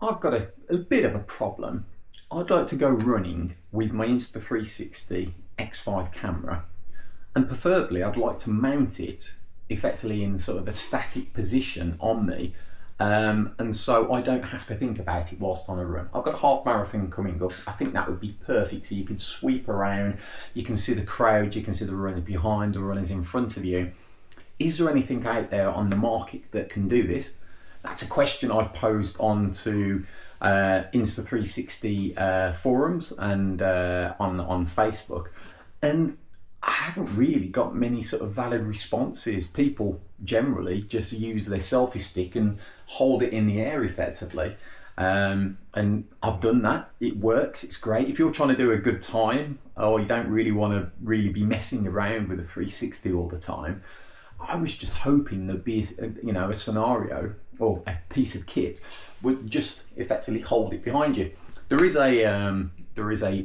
I've got a bit of a problem. I'd like to go running with my Insta360 X5 camera, and preferably I'd like to mount it effectively in sort of a static position on me, and so I don't have to think about it whilst on a run. I've got a half marathon coming up. I think that would be perfect, so you could sweep around, you can see the crowd, you can see the runners behind, the runners in front of you. Is there anything out there on the market that can do this? That's a question I've posed onto Insta360 forums and on Facebook, and I haven't really got many sort of valid responses. People generally just use their selfie stick and hold it in the air effectively, and I've done that. It works, it's great. If you're trying to do a good time, or you don't really want to be messing around with a 360 all the time, I was just hoping there'd be a scenario or a piece of kit would just effectively hold it behind you. There is a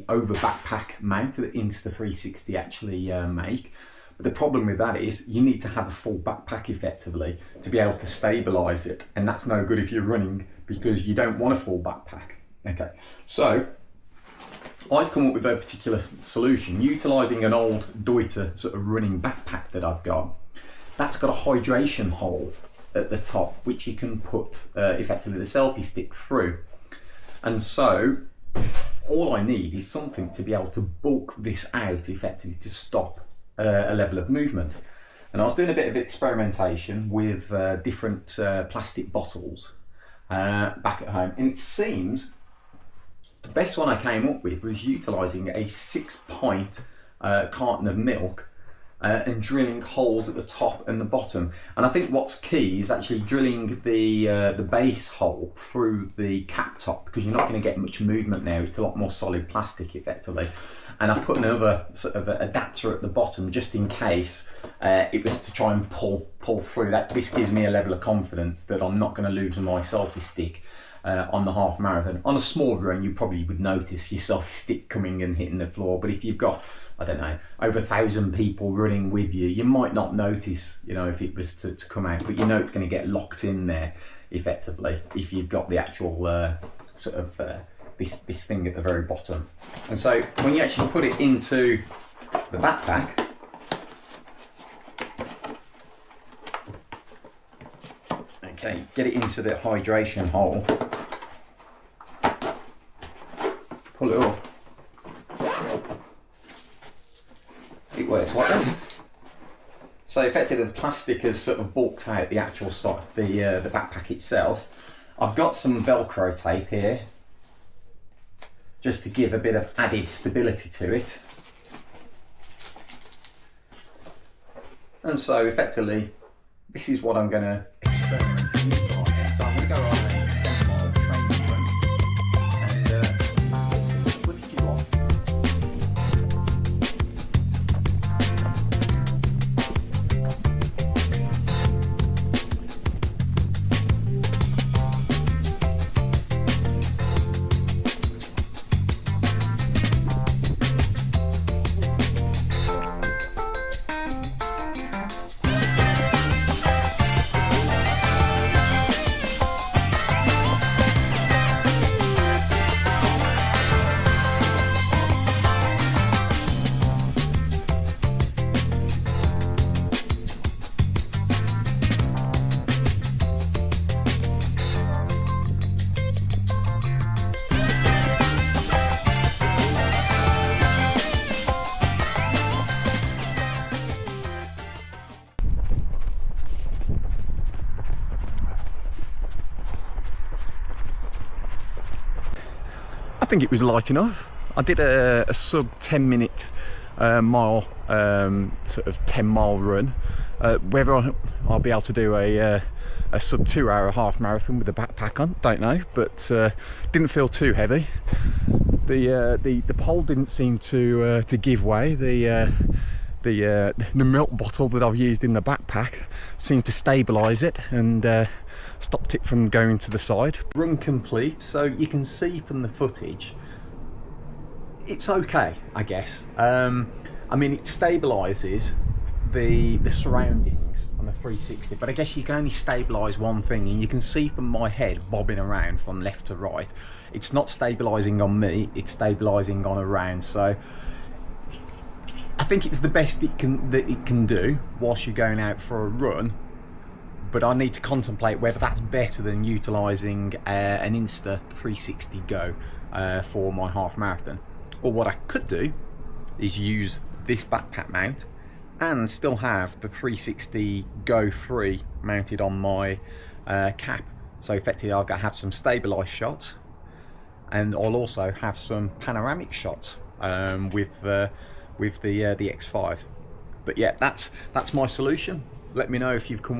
over backpack mount that Insta360 actually make, but the problem with that is you need to have a full backpack effectively to be able to stabilize it, and that's no good if you're running, because you don't want a full backpack. Okay, so I've come up with a particular solution utilizing an old Deuter sort of running backpack that I've got. That's got a hydration hole at the top, which you can put effectively the selfie stick through. And so all I need is something to be able to bulk this out effectively to stop a level of movement. And I was doing a bit of experimentation with different plastic bottles back at home, and it seems the best one I came up with was utilizing a 6-pint carton of milk and drilling holes at the top and the bottom. And I think what's key is actually drilling the base hole through the cap top, because you're not going to get much movement there. It's a lot more solid plastic effectively. And I put another sort of adapter at the bottom just in case it was to try and pull through that. This gives me a level of confidence that I'm not going to lose my selfie stick on the half marathon. On a small run, you probably would notice your selfie stick coming and hitting the floor, but if you've got, I don't know, over 1,000 people running with you, you might not notice, if it was to come out, but it's going to get locked in there effectively if you've got the actual this thing at the very bottom. And so when you actually put it into the backpack, okay, get it into the hydration hole, pull it up. It works like this. So effectively the plastic has sort of bulked out the actual side, the backpack itself. I've got some Velcro tape here just to give a bit of added stability to it. And so effectively this is what I'm going to experiment with. So I'm going to go on a 10-mile training run and let's see what footage you want. I think it was light enough. I did a sub 10-minute mile, sort of 10-mile run. Whether I'll be able to do a sub 2-hour half marathon with a backpack on, don't know, but didn't feel too heavy. The pole didn't seem to give way. The milk bottle that I've used in the backpack seemed to stabilise it and stopped it from going to the side. Run complete, so you can see from the footage it's okay, I guess. I mean, it stabilises, the surroundings on the 360, but I guess you can only stabilise one thing, and you can see from my head bobbing around from left to right, it's not stabilising on me, it's stabilising on around. So I think it's the best that it can do whilst you're going out for a run, but I need to contemplate whether that's better than utilising an Insta360 Go for my half marathon. Or what I could do is use this backpack mount and still have the 360 Go 3 mounted on my cap. So effectively I'll have some stabilised shots, and I'll also have some panoramic shots with the X5. But yeah, that's my solution. Let me know if you've come up with